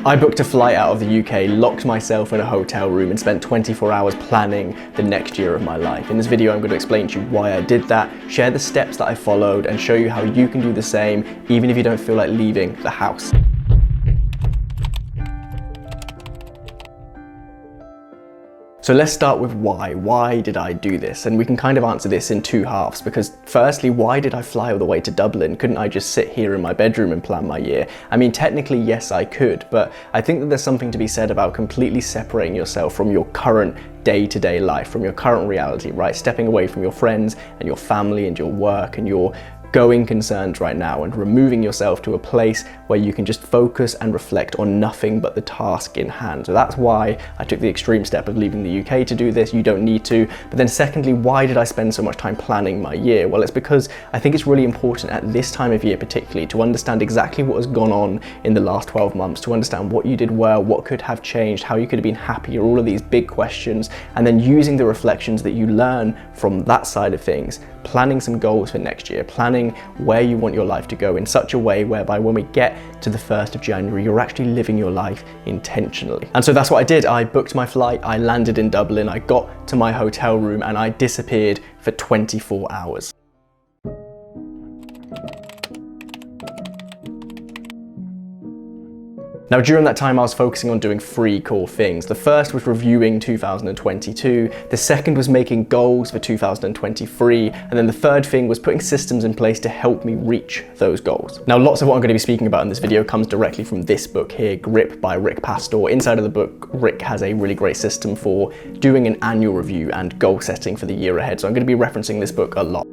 I booked a flight out of the UK, locked myself in a hotel room and spent 24 hours planning the next year of my life. In this video I'm going to explain to you why I did that, share the steps that I followed and show you how you can do the same even if you don't feel like leaving the house. So let's start with why. Why did I do this? And we can kind of answer this in two halves, because firstly, why did I fly all the way to Dublin? Couldn't I just sit here in my bedroom and plan my year? I mean, technically, yes, I could, but I think that there's something to be said about completely separating yourself from your current day-to-day life, from your current reality, right? Stepping away from your friends and your family and your work and your going concerns right now and removing yourself to a place where you can just focus and reflect on nothing but the task in hand. So that's why I took the extreme step of leaving the UK to do this. You don't need to. But then secondly, why did I spend so much time planning my year? Well, it's because I think it's really important at this time of year particularly to understand exactly what has gone on in the last 12 months, to understand what you did well, what could have changed, how you could have been happier, all of these big questions, and then using the reflections that you learn from that side of things, planning some goals for next year, planning where you want your life to go in such a way whereby when we get to the 1st of January, you're actually living your life intentionally. And so that's what I did. I booked my flight, I landed in Dublin, I got to my hotel room and I disappeared for 24 hours. Now, during that time, I was focusing on doing three core things. The first was reviewing 2022, the second was making goals for 2023, and then the third thing was putting systems in place to help me reach those goals. Now, lots of what I'm going to be speaking about in this video comes directly from this book here, Grip by Rick Pastor. Inside of the book, Rick has a really great system for doing an annual review and goal setting for the year ahead. So I'm going to be referencing this book a lot.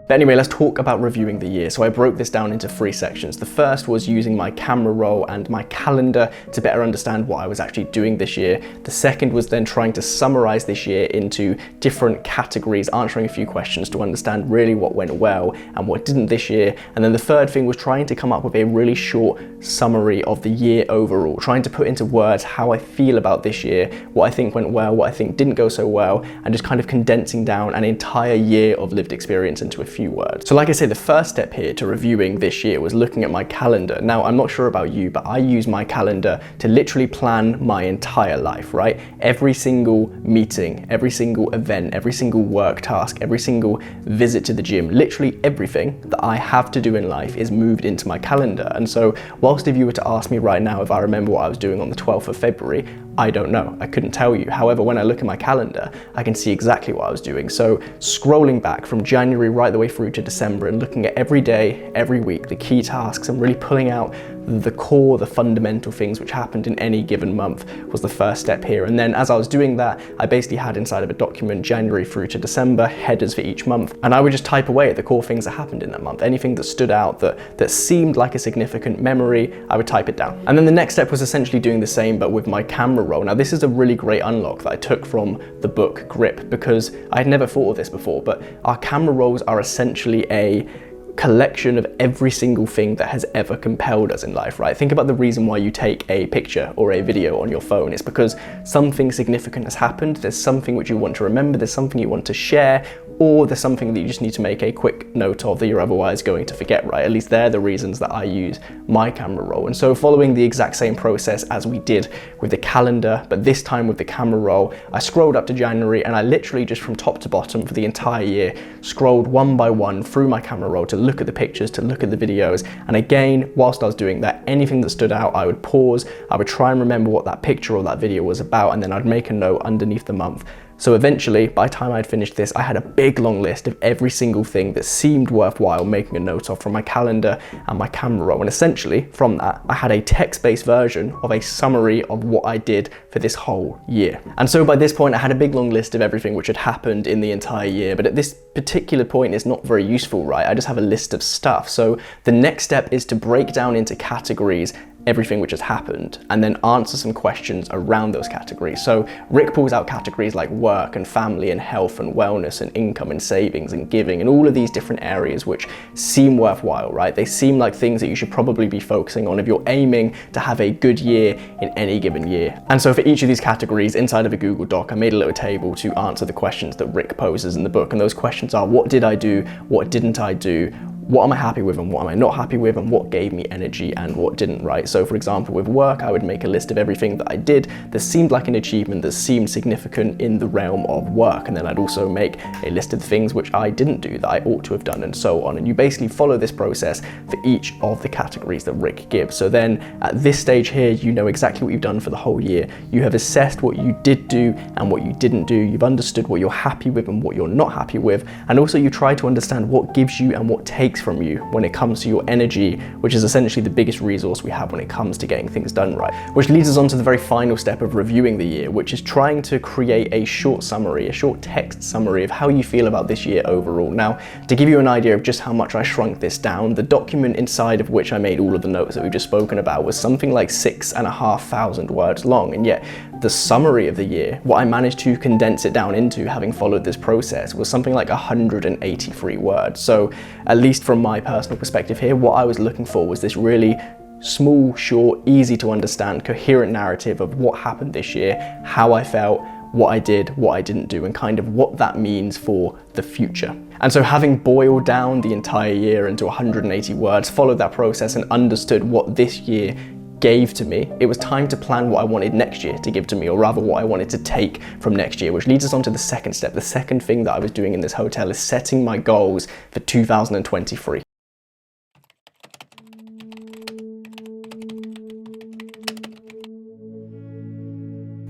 But anyway, let's talk about reviewing the year. So I broke this down into three sections. The first was using my camera roll and my calendar to better understand what I was actually doing this year. The second was then trying to summarize this year into different categories, answering a few questions to understand really what went well and what didn't this year. And then the third thing was trying to come up with a really short summary of the year overall, trying to put into words how I feel about this year, what I think went well, what I think didn't go so well, and just kind of condensing down an entire year of lived experience into a few words. So like I say, the first step here to reviewing this year was looking at my calendar. Now, I'm not sure about you, but I use my calendar to literally plan my entire life, right? Every single meeting, every single event, every single work task, every single visit to the gym, literally everything that I have to do in life is moved into my calendar. And so whilst if you were to ask me right now if I remember what I was doing on the 12th of February, I don't know, I couldn't tell you. However, when I look at my calendar, I can see exactly what I was doing. So scrolling back from January right the way through to December and looking at every day, every week, the key tasks and really pulling out the core, the fundamental things which happened in any given month was the first step here. And then as I was doing that, I basically had inside of a document January through to December, headers for each month. And I would just type away at the core things that happened in that month. Anything that stood out, that seemed like a significant memory, I would type it down. And then the next step was essentially doing the same, but with my camera roll. Now, this is a really great unlock that I took from the book Grip, because I had never thought of this before, but our camera rolls are essentially a collection of every single thing that has ever compelled us in life, right? Think about the reason why you take a picture or a video on your phone. It's because something significant has happened, there's something which you want to remember, there's something you want to share, or there's something that you just need to make a quick note of that you're otherwise going to forget, right? At least they're the reasons that I use my camera roll. And so following the exact same process as we did with the calendar, but this time with the camera roll, I scrolled up to January and I literally just from top to bottom for the entire year, scrolled one by one through my camera roll to look at the pictures, to look at the videos. And again, whilst I was doing that, anything that stood out, I would pause, I would try and remember what that picture or that video was about, and then I'd make a note underneath the month. So eventually, by the time I'd finished this, I had a big long list of every single thing that seemed worthwhile making a note of from my calendar and my camera roll. And essentially, from that, I had a text-based version of a summary of what I did for this whole year. And so by this point, I had a big long list of everything which had happened in the entire year. But at this particular point, it's not very useful, right? I just have a list of stuff. So the next step is to break down into categories everything which has happened and then answer some questions around those categories. So Rick pulls out categories like work and family and health and wellness and income and savings and giving and all of these different areas which seem worthwhile, right? They seem like things that you should probably be focusing on if you're aiming to have a good year in any given year. And so for each of these categories inside of a Google Doc, I made a little table to answer the questions that Rick poses in the book. And those questions are: what did I do? What didn't I do? what am I happy with and what am I not happy with, and what gave me energy and what didn't, right? So for example, with work, I would make a list of everything that I did that seemed like an achievement, that seemed significant in the realm of work. And then I'd also make a list of things which I didn't do that I ought to have done, and so on. And you basically follow this process for each of the categories that Rick gives. So then at this stage here, you know exactly what you've done for the whole year. You have assessed what you did do and what you didn't do. You've understood what you're happy with and what you're not happy with. And also you try to understand what gives you and what takes from you when it comes to your energy, which is essentially the biggest resource we have when it comes to getting things done right. Which leads us on to the very final step of reviewing the year, which is trying to create a short summary, a short text summary of how you feel about this year overall. Now, to give you an idea of just how much I shrunk this down, the document inside of which I made all of the notes that we've just spoken about was something like 6,500 words long, and yet the summary of the year, what I managed to condense it down into, having followed this process, was something like 183 words. So at least from my personal perspective here, what I was looking for was this really small, short, easy to understand, coherent narrative of what happened this year, how I felt, what I did, what I didn't do, and kind of what that means for the future. And so having boiled down the entire year into 180 words, followed that process and understood what this year gave to me, it was time to plan what I wanted next year to give to me, or rather what I wanted to take from next year, which leads us on to the second step. The second thing that I was doing in this hotel is setting my goals for 2023.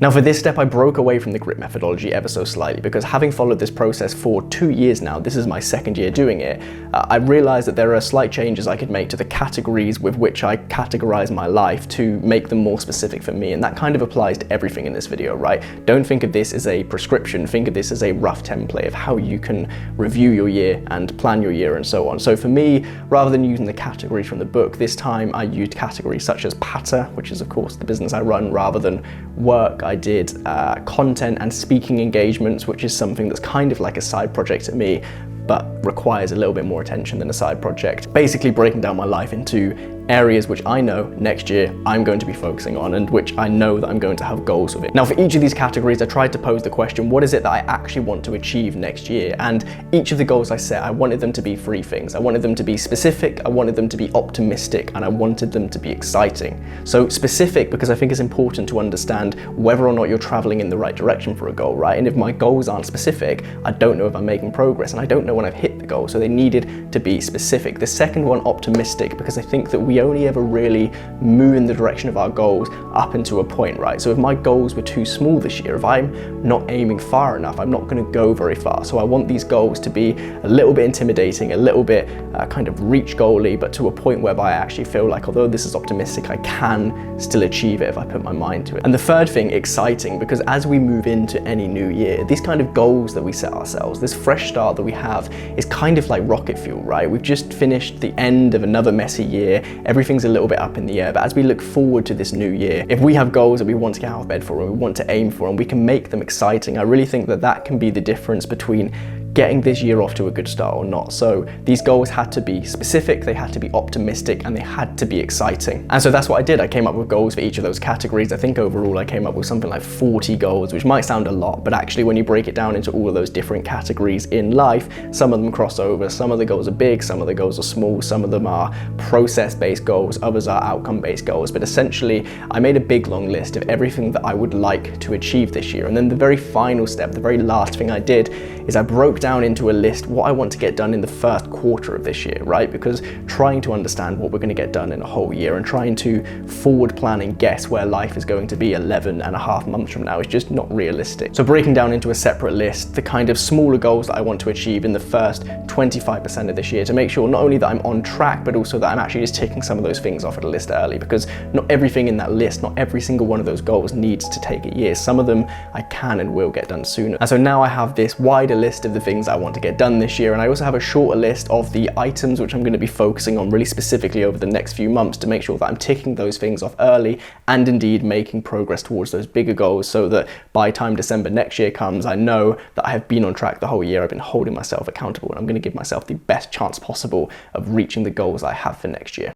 Now for this step, I broke away from the grit methodology ever so slightly, because having followed this process for 2 years now, this is my second year doing it, I realized that there are slight changes I could make to the categories with which I categorize my life to make them more specific for me. And that kind of applies to everything in this video, right? Don't think of this as a prescription, think of this as a rough template of how you can review your year and plan your year and so on. So for me, rather than using the categories from the book, this time I used categories such as Patter, which is of course the business I run, rather than work. I did content and speaking engagements, which is something that's kind of like a side project to me, but requires a little bit more attention than a side project. Basically breaking down my life into areas which I know next year I'm going to be focusing on, and which I know that I'm going to have goals with it. Now for each of these categories, I tried to pose the question, what is it that I actually want to achieve next year? And each of the goals I set, I wanted them to be 3 things. I wanted them to be specific, I wanted them to be optimistic, and I wanted them to be exciting. So specific, because I think it's important to understand whether or not you're traveling in the right direction for a goal, right? And if my goals aren't specific, I don't know if I'm making progress, and I don't know when I've hit the goal, so they needed to be specific. The second one, optimistic, because I think that we only ever really move in the direction of our goals up into a point, right? So if my goals were too small this year, if I'm not aiming far enough, I'm not going to go very far. So I want these goals to be a little bit intimidating, a little bit kind of reach goally, but to a point whereby I actually feel like, although this is optimistic, I can still achieve it if I put my mind to it. And the third thing, exciting, because as we move into any new year, these kind of goals that we set ourselves, this fresh start that we have, is kind of like rocket fuel, right? We've just finished the end of another messy year. Everything's a little bit up in the air, but as we look forward to this new year, if we have goals that we want to get out of bed for and we want to aim for, and we can make them exciting, I really think that that can be the difference between getting this year off to a good start or not. So these goals had to be specific, they had to be optimistic, and they had to be exciting. And so that's what I did. I came up with goals for each of those categories. I think overall I came up with something like 40 goals, which might sound a lot, but actually when you break it down into all of those different categories in life, some of them cross over. Some of the goals are big, some of the goals are small, some of them are process-based goals, others are outcome-based goals. But essentially, I made a big long list of everything that I would like to achieve this year. And then the very final step, the very last thing I did, is I broke down into a list what I want to get done in the first quarter of this year, right? Because trying to understand what we're going to get done in a whole year and trying to forward plan and guess where life is going to be 11 and a half months from now is just not realistic. So breaking down into a separate list, the kind of smaller goals that I want to achieve in the first 25% of this year, to make sure not only that I'm on track, but also that I'm actually just ticking some of those things off of the list early, because not everything in that list, not every single one of those goals needs to take a year. Some of them I can and will get done sooner. And so now I have this wider list of the things I want to get done this year, and I also have a shorter list of the items which I'm going to be focusing on really specifically over the next few months to make sure that I'm ticking those things off early and indeed making progress towards those bigger goals, so that by time December next year comes, I know that I have been on track the whole year. I've been holding myself accountable, and I'm going to give myself the best chance possible of reaching the goals I have for next year. .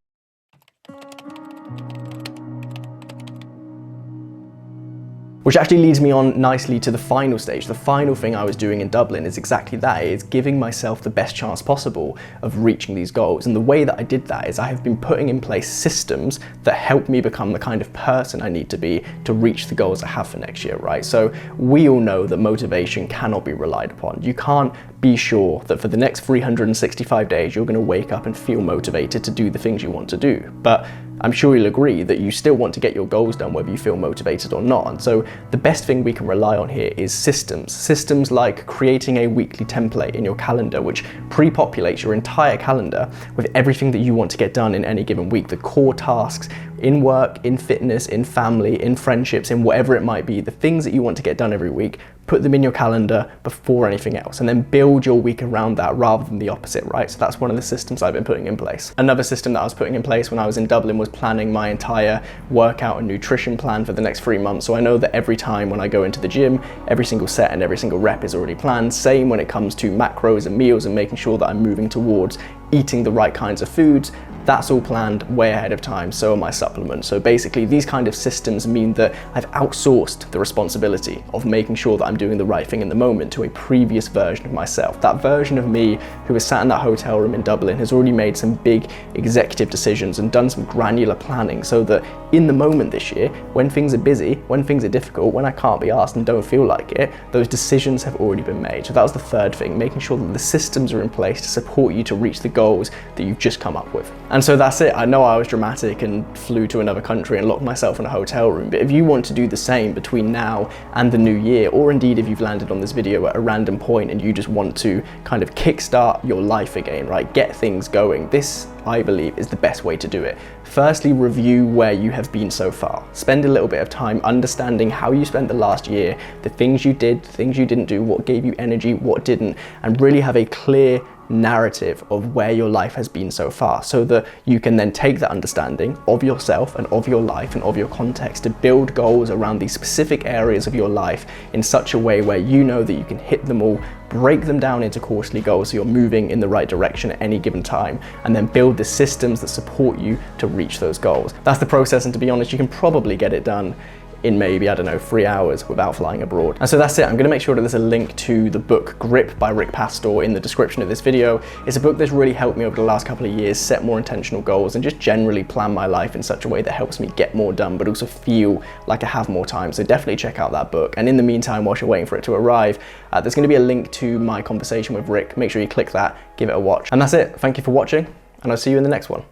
Which actually leads me on nicely to the final stage. The final thing I was doing in Dublin is exactly that. It's giving myself the best chance possible of reaching these goals. And the way that I did that is I have been putting in place systems that help me become the kind of person I need to be to reach the goals I have for next year, right? So we all know that motivation cannot be relied upon. You can't be sure that for the next 365 days, you're gonna wake up and feel motivated to do the things you want to do. But I'm sure you'll agree that you still want to get your goals done whether you feel motivated or not. And so the best thing we can rely on here is systems. Systems like creating a weekly template in your calendar, which pre-populates your entire calendar with everything that you want to get done in any given week, the core tasks in work, in fitness, in family, in friendships, in whatever it might be, the things that you want to get done every week, put them in your calendar before anything else, and then build your week around that rather than the opposite, right? So that's one of the systems I've been putting in place. Another system that I was putting in place when I was in Dublin was planning my entire workout and nutrition plan for the next 3 months. So I know that every time when I go into the gym, every single set and every single rep is already planned. Same when it comes to macros and meals and making sure that I'm moving towards eating the right kinds of foods. That's all planned way ahead of time, so are my supplements. So basically these kind of systems mean that I've outsourced the responsibility of making sure that I'm doing the right thing in the moment to a previous version of myself. That version of me who was sat in that hotel room in Dublin has already made some big executive decisions and done some granular planning so that in the moment this year, when things are busy, when things are difficult, when I can't be asked and don't feel like it, those decisions have already been made. So that was the third thing, making sure that the systems are in place to support you to reach the goals that you've just come up with. And so that's it. I know I was dramatic and flew to another country and locked myself in a hotel room, but if you want to do the same between now and the new year, or indeed if you've landed on this video at a random point and you just want to kind of kickstart your life again, right? Get things going. This, I believe, is the best way to do it. Firstly, review where you have been so far. Spend a little bit of time understanding how you spent the last year, the things you did, the things you didn't do, what gave you energy, what didn't, and really have a clear narrative of where your life has been so far, so that you can then take that understanding of yourself and of your life and of your context to build goals around these specific areas of your life in such a way where you know that you can hit them all, break them down into quarterly goals so you're moving in the right direction at any given time, and then build the systems that support you to reach those goals. That's the process, and to be honest, you can probably get it done in maybe, I don't know, 3 hours without flying abroad. And so that's it. I'm gonna make sure that there's a link to the book Grip by Rick Pastor in the description of this video. It's a book that's really helped me over the last couple of years set more intentional goals and just generally plan my life in such a way that helps me get more done, but also feel like I have more time. So definitely check out that book. And in the meantime, whilst you're waiting for it to arrive, there's gonna be a link to my conversation with Rick. Make sure you click that, give it a watch. And that's it. Thank you for watching, and I'll see you in the next one.